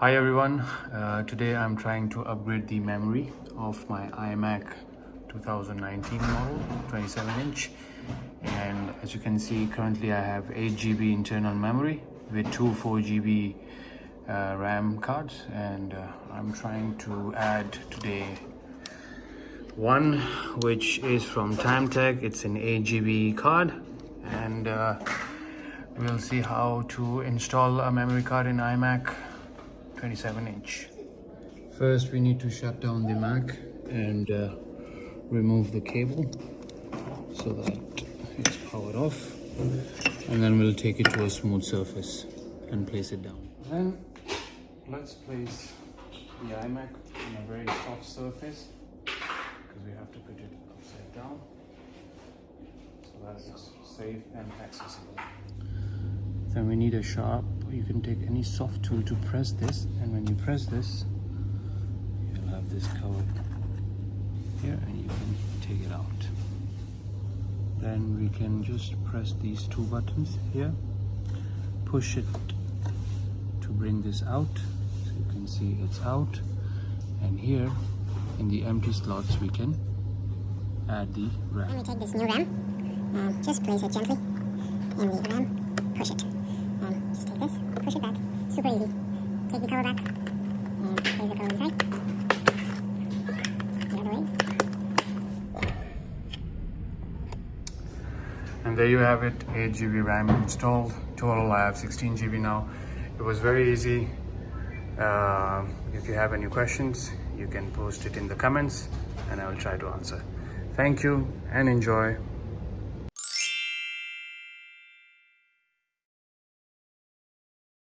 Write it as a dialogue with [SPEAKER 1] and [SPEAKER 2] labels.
[SPEAKER 1] Hi everyone, today I'm trying to upgrade the memory of my iMac 2019 model 27-inch, and as you can see currently I have 8 GB internal memory with two 4 GB RAM cards, and I'm trying to add today one which is from TimeTech. It's an 8 GB card, and we'll see how to install a memory card in iMac 27-inch. First we need to shut down the Mac and remove the cable so that it's powered off, and then we'll take it to a smooth surface and place it down. Then let's place the iMac on a very soft surface because we have to put it upside down so that it's safe and accessible. Then we need a sharp, you can take any soft tool to press this, and when you press this you'll have this cover here and you can take it out. Then we can just press these two buttons here, push it to bring this out, so you can see it's out, and here in the empty slots we can add the RAM.
[SPEAKER 2] When we take this new RAM, just place it gently in the RAM, push it. Just take this, push it back, super easy. Take the cover back, and place the cover inside. The other way.
[SPEAKER 1] And there you have it, 8 GB RAM installed. Total I have 16 GB now. It was very easy. If you have any questions, you can post it in the comments and I will try to answer. Thank you and enjoy.